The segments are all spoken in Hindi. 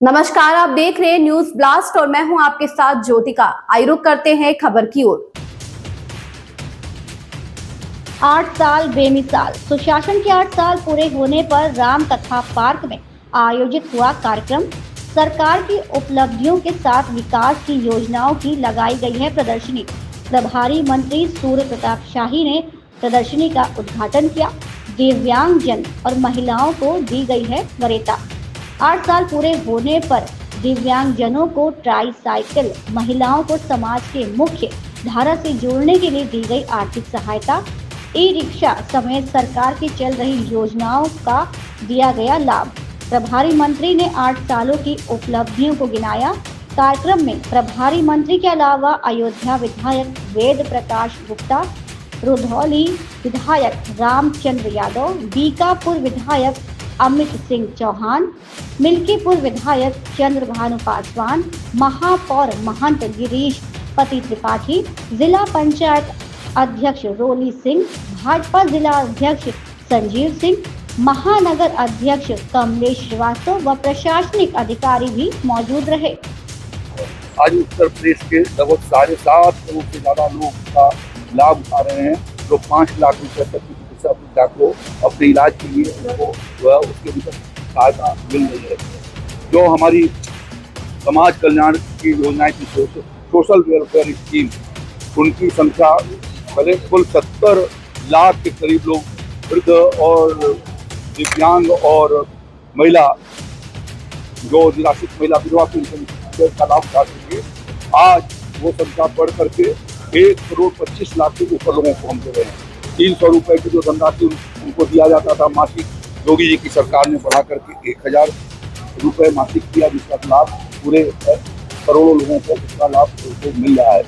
नमस्कार, आप देख रहे हैं न्यूज ब्लास्ट और मैं हूं आपके साथ ज्योतिका। आइए रुक करते हैं खबर की ओर। 8 साल बेमिसाल। सुशासन के 8 साल पूरे होने पर राम कथा पार्क में आयोजित हुआ कार्यक्रम। सरकार की उपलब्धियों के साथ विकास की योजनाओं की लगाई गई है प्रदर्शनी। प्रभारी मंत्री सूर्य प्रताप शाही ने प्रदर्शनी का उद्घाटन किया। दिव्यांगजन और महिलाओं को दी गई है वरीयता। 8 साल पूरे होने पर दिव्यांगजनों को ट्राईसाइकिल, महिलाओं को समाज के मुख्य धारा से जोड़ने के लिए दी गई आर्थिक सहायता, ई रिक्शा समेत सरकार की चल रही योजनाओं का दिया गया लाभ। प्रभारी मंत्री ने 8 सालों की उपलब्धियों को गिनाया। कार्यक्रम में प्रभारी मंत्री के अलावा अयोध्या विधायक वेद प्रकाश गुप्ता, रुधौली विधायक रामचंद्र यादव, बीकापुर विधायक अमित सिंह चौहान, मिल्कीपुर विधायक चंद्रभानु पासवान, महापौर महंत गिरीश पति त्रिपाठी, जिला पंचायत अध्यक्ष रोली सिंह, भाजपा जिला अध्यक्ष संजीव सिंह, महानगर अध्यक्ष कमलेश श्रीवास्तव व प्रशासनिक अधिकारी भी मौजूद रहे। आज उत्तर प्रदेश के लगभग 7.5 करोड़ से ज्यादा लोग का लाभ उठा रहे हैं, जो 5 लाख रुपए तक की चिकित्सा सुविधा को अपने इलाज के लिए उनको उसके भीतर सहायता मिल रही है। जो हमारी समाज कल्याण की योजनाएं थी, सोशल वेलफेयर स्कीम, उनकी संख्या पहले कुल 70 लाख के करीब लोग वृद्ध और दिव्यांग और महिला, जो निराश्रित महिला विधवा पेंशन का लाभ उठा सके। आज वो संख्या बढ़ करके 1,25,00,000 के ऊपर लोगों को हम दे रहे हैं। 300 रुपए की जो धनराशि उनको दिया जाता था मासिक, योगी जी की सरकार ने बढ़ा करके 1,000 रुपए मासिक किया, जिसका लाभ पूरे करोड़ों लोगों को इसका लाभ मिल रहा है।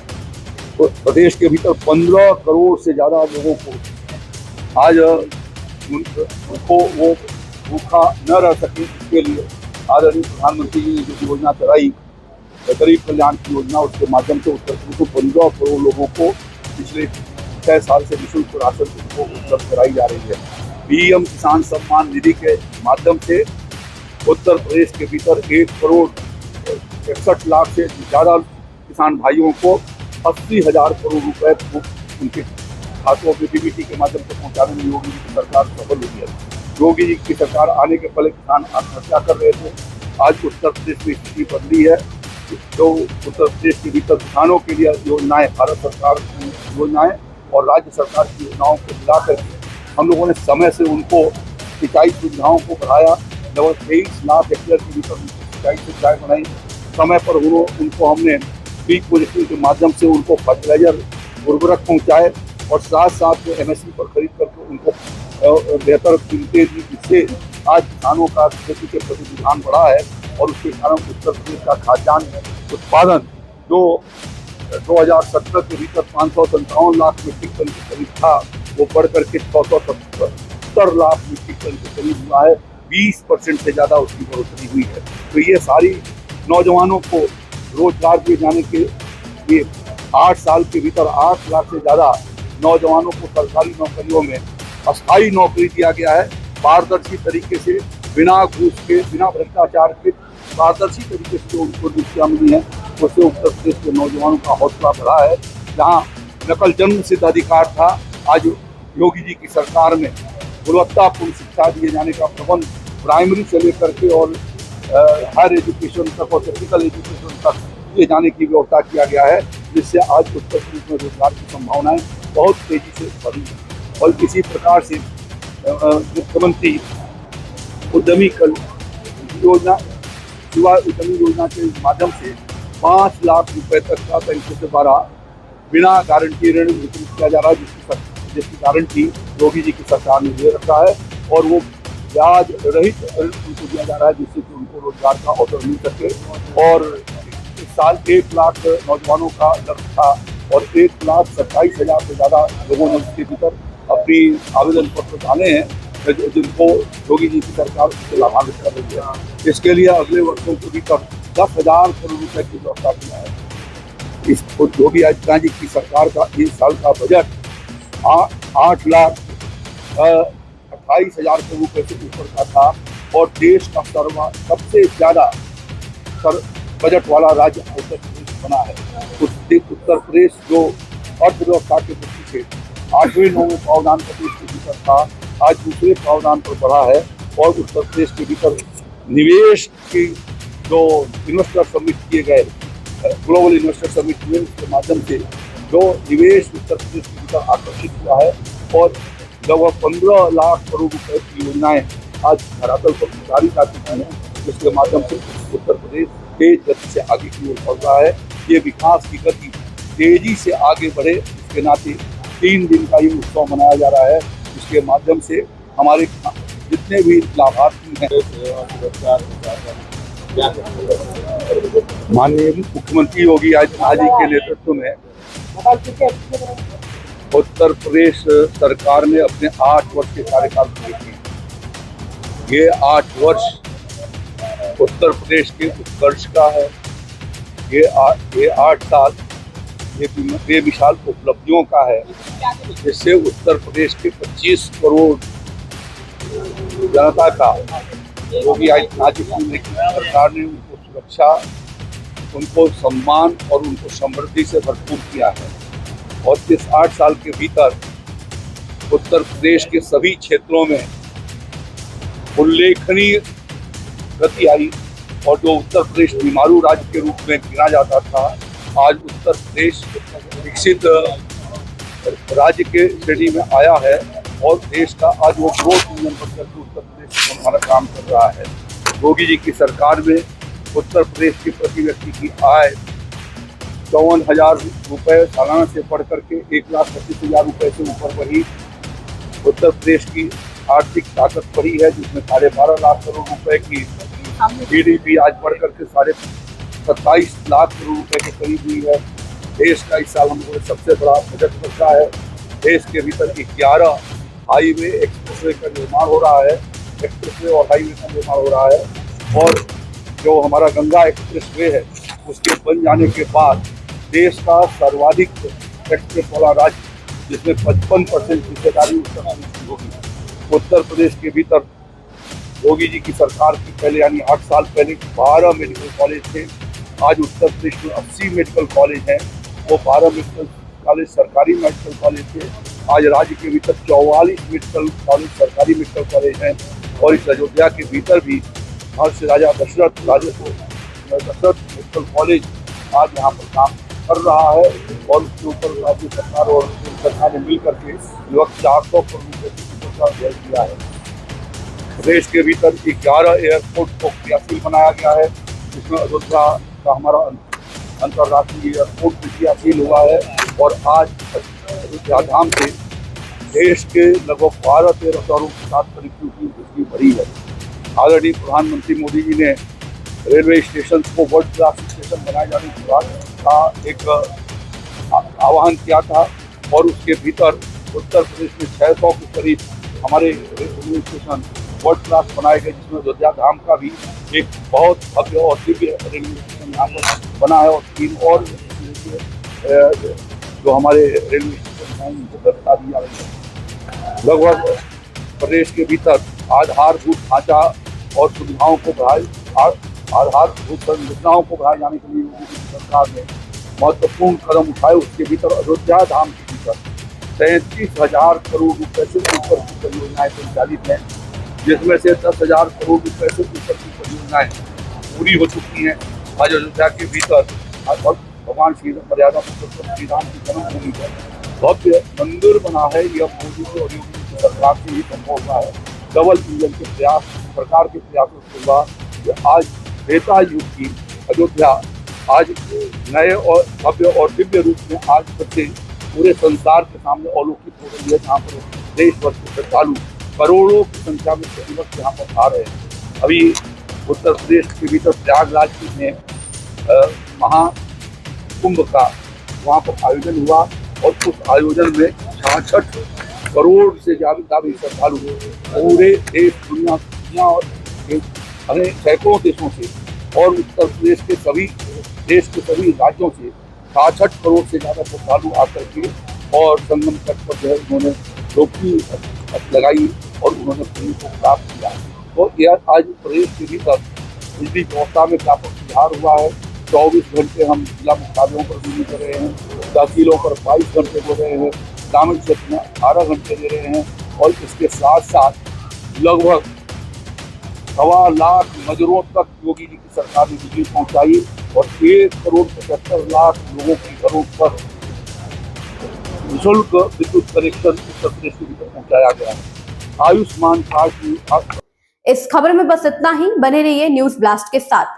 तो प्रदेश के भीतर 15 करोड़ से ज्यादा लोगों को आज उनको वो भूखा न रह सके, इसके लिए आदरणीय प्रधानमंत्री जी ने जो योजना चलाई, गरीब कल्याण की योजना, उसके माध्यम से उत्तर प्रदेश को 15 करोड़ लोगों को पिछले 6 साल से निःशुल्क राशन को उपलब्ध कराई जा रही है। पीएम किसान सम्मान निधि के माध्यम से उत्तर प्रदेश के भीतर 1,61,00,000 से ज्यादा किसान भाइयों को 80,000 करोड़ रुपए उनके खातों में डीबीटी के माध्यम से पहुंचाने में योगी जी की सरकार सफल हुई है। योगी जी की सरकार आने के पहले किसान आत्महत्या कर रहे थे। आज उत्तर प्रदेश में स्थिति बदली है। तो उत्तर प्रदेश के भीतर किसानों के लिए योजनाएं, भारत सरकार की योजनाएं और राज्य सरकार की योजनाओं को मिलाकर हम लोगों ने समय से उनको सिंचाई सुविधाओं को बढ़ाया। लगभग 23 लाख हेक्टेयर के भीतर सिंचाई सुविधाएं बनाई। समय पर उनको हमने बीज पोजिशन के माध्यम से उनको फर्टिलाइजर, उर्वरक पहुँचाए और साथ साथ MSP पर खरीद करके उनको बेहतर कीमतें दी, जिससे आज किसानों का खेती के प्रति रुझान बढ़ा है और उसके कारण उत्तर प्रदेश का खाद्यान्न उत्पादन जो 2017 के भीतर 557 लाख मीट्रिक टन के करीब था, वो बढ़ करके 670 लाख मीट्रिक टन के करीब हुआ है। 20% से ज्यादा उसकी बढ़ोतरी हुई है। तो ये सारी नौजवानों को रोजगार दिए जाने के लिए 8 साल के भीतर 8 लाख से ज्यादा नौजवानों को सरकारी नौकरियों में अस्थायी नौकरी दिया गया है। पारदर्शी तरीके से, बिना घूस के, बिना भ्रष्टाचार के, पारदर्शी तरीके से जो उनको नियुक्तियां मिली हैं, उससे उत्तर प्रदेश के नौजवानों का हौसला बढ़ा है। जहाँ नकल जन्म सिद्ध अधिकार था, आज योगी जी की सरकार में गुणवत्तापूर्ण शिक्षा दिए जाने का प्रबंध प्राइमरी से लेकर के और हायर एजुकेशन तक और टेक्निकल एजुकेशन तक दिए जाने की व्यवस्था किया गया है, जिससे आज उत्तर प्रदेश में रोजगार की संभावनाएं बहुत तेजी से बढ़ी है। और इसी प्रकार से मुख्यमंत्री उद्यमी कल योजना, युवा उद्यमी योजना के माध्यम से 5 लाख रुपए तक का बैंकों के द्वारा बिना गारंटी ऋण वितरित किया जा रहा है, जिसकी गारंटी योगी जी की सरकार ने दे रखा है और वो ब्याज रहित ऋण उनको दिया जा रहा है, जिससे कि उनको रोजगार का अवसर मिल सके। और इस साल 1 लाख नौजवानों का लक्ष्य था और 1,27,000 से ज्यादा लोगों ने उसके भीतर अपनी आवेदन पत्र डाले हैं, जिनको योगी जी की सरकार उससे लाभान्वित कर रही है। इसके लिए अगले वर्षों के भीतर 10,000 करोड़ रुपए की व्यवस्था की है। इस योगी आदित्यनाथ जी की सरकार का इस साल का बजट 8,28,000 करोड़ रुपए से ऊपर का था और देश का सबसे ज्यादा बृहत्तर बजट वाला राज्य उत्तर प्रदेश बना है। उत्तर प्रदेश जो अर्थव्यवस्था के दृष्टि से 8वें 9वें प्रावधान प्रदेश के भीतर था, आज दूसरे प्रावधान पर बढ़ा है और उत्तर प्रदेश के भीतर निवेश की जो इन्वेस्टर समिट किए गए, ग्लोबल इन्वेस्टर समिट के माध्यम से जो निवेश उत्तर प्रदेश के भीतर आकर्षित हुआ है और लगभग 15 लाख करोड़ रुपए की योजनाएं आज धरातल पर उतारी जा चुकी हैं, जिसके माध्यम से उत्तर प्रदेश तेज गति से आगे की ओर बढ़ रहा है। ये विकास की गति तेजी से आगे बढ़े, इसके नाते 3 दिन का ये उत्सव मनाया जा रहा है, जिसके माध्यम से हमारे जितने भी लाभार्थी हैं, माननीय मुख्यमंत्री योगी आदित्यनाथ जी के नेतृत्व में उत्तर प्रदेश सरकार ने अपने 8 वर्ष के कार्यकाल पूरे किए। ये 8 वर्ष उत्तर प्रदेश के उत्कर्ष का है। ये 8 साल ये बेमिसाल उपलब्धियों का है, जिससे उत्तर प्रदेश के 25 करोड़ जनता का योगी आदित्यनाथ जी की सरकार ने उनको सुरक्षा, उनको सम्मान और उनको समृद्धि से भरपूर किया है। और इस 8 साल के भीतर उत्तर प्रदेश के सभी क्षेत्रों में उल्लेखनीय गति आई और जो उत्तर प्रदेश बीमारू राज्य के रूप में गिना जाता था, आज उत्तर प्रदेश विकसित राज्य के श्रेणी में आया है और देश का आज वो ग्रोथ इंजन बनकर के उत्तर प्रदेश में हमारा काम कर रहा है। योगी जी की सरकार में उत्तर प्रदेश की प्रति व्यक्ति की आय 54,000 रुपये सालाना से बढ़ करके 1,25,000 रुपये से ऊपर बढ़ी। उत्तर प्रदेश की आर्थिक ताकत बढ़ी है, जिसमें 12.5 लाख करोड़ रुपए की GDP आज बढ़ करके 27 लाख करोड़ रुपए के करीब हुई है। देश का इस साल हम लोगों ने सबसे बड़ा बजट रखा है। देश के भीतर 11 हाईवे एक्सप्रेसवे का निर्माण हो रहा है, एक्सप्रेसवे और हाईवे का निर्माण हो रहा है। और जो हमारा गंगा एक्सप्रेसवे है, उसके बन जाने के बाद देश का सर्वाधिक एक्सप्रेस वाला राज्य, जिसमें 55% हिस्सेदारी उत्तर प्रदेश की होगी। उत्तर प्रदेश के भीतर योगी जी की सरकार की पहले यानी 8 साल पहले 12 मेडिकल कॉलेज थे। आज उत्तर प्रदेश में 80 मेडिकल कॉलेज हैं। वो 12 मेडिकल कॉलेज सरकारी मेडिकल कॉलेज थे। आज राज्य के भीतर 44 मेडिकल कॉलेज सरकारी मेडिकल कॉलेज हैं। और इस अयोध्या के भीतर भी महर्षि राजा दशरथ मेडिकल कॉलेज आज यहाँ पर काम कर रहा है और उसके ऊपर राज्य सरकार और सरकार ने मिलकर के लगभग 400 करोड़ रुपये का व्यय किया है। प्रदेश के भीतर 11 एयरपोर्ट को क्रियाशील बनाया गया है, जिसमें अयोध्या का हमारा अंतर्राष्ट्रीय एयरपोर्ट भी क्रियाशील हुआ है। और आज अयोध्या धाम से देश के लगभग 12-13 शहरों के साथ कनेक्टिविटी इसकी बढ़ी है। आदरणीय प्रधानमंत्री मोदी जी ने रेलवे स्टेशन को वर्ल्ड क्लास स्टेशन बनाए जाने की बात का एक आह्वान किया था और उसके भीतर उत्तर प्रदेश में 600 के करीब हमारे रेलवे स्टेशन वर्ल्ड क्लास बनाए गए, जिसमें अयोध्या धाम का भी एक बहुत भव्य और दिव्य रेलवे स्टेशन यहाँ पर बना है। और 3 और जो हमारे रेलवे स्टेशन हैं उनको व्यवस्था दी जा रही है। लगभग प्रदेश के भीतर आधारभूत ढांचा और सुविधाओं को आधारभूत संरचनाओं को बढ़ाए जाने के लिए योगी सरकार ने महत्वपूर्ण कदम उठाए। उसके भीतर अयोध्या धाम के भीतर 33,000 करोड़ रुपए से ऊपर की परियोजनाएं संचालित हैं, जिसमें से 10,000 करोड़ रुपए से ऊपर की परियोजनाएं पूरी हो चुकी हैं। आज अयोध्या के भीतर भगवान श्री मर्यादा पुरुषोत्तम श्री राम की जन्मभूमि पर भव्य मंदिर बना है। यह मोदी और योगी की सरकार से ही संभव हुआ है। डबल इंजन के प्रयास सरकार के प्रयासों के बाद आज त्रेता युग की अयोध्या आज नए और भव्य और दिव्य रूप में आज बच्चे पूरे संसार के सामने अवलोकित हो रही है, जहाँ पर देश भर के श्रद्धालु करोड़ों की संख्या में प्रतिवर्ष यहाँ पर आ रहे हैं। अभी उत्तर प्रदेश के भीतर प्रयागराज में महाकुंभ का वहाँ पर आयोजन हुआ और उस आयोजन में 66 करोड़ से ज्यादा भी श्रद्धालु पूरे देश दुनिया और अनेक सैकड़ों देशों से और उत्तर प्रदेश के सभी देश के सभी राज्यों से 66 करोड़ से ज़्यादा श्रद्धालु आकर के और संगम तट पर जो है उन्होंने डुबकी लगाई और उन्होंने पुण्य को प्राप्त किया। तो यह आज प्रदेश के भीतर बिजली व्यवस्था में व्यापक सुधार हुआ है। 24 घंटे हम जिला मुख्यालयों पर बिजली दे रहे हैं, तहसीलों पर 22 घंटे दे रहे हैं, ग्रामीण क्षेत्र में 18 घंटे दे रहे हैं और इसके साथ साथ लगभग 1.25 लाख मजदूरों तक योगी जी की सरकार ने बिजली पहुंचाई और 1,75,00,000 लोगों के घरों पर निःशुल्क विद्युत कनेक्शन उत्तर प्रदेश के भीतर पहुंचाया गया है। आयुष्मान कार्ड की इस खबर में बस इतना ही। बने रहिए न्यूज ब्लास्ट के साथ।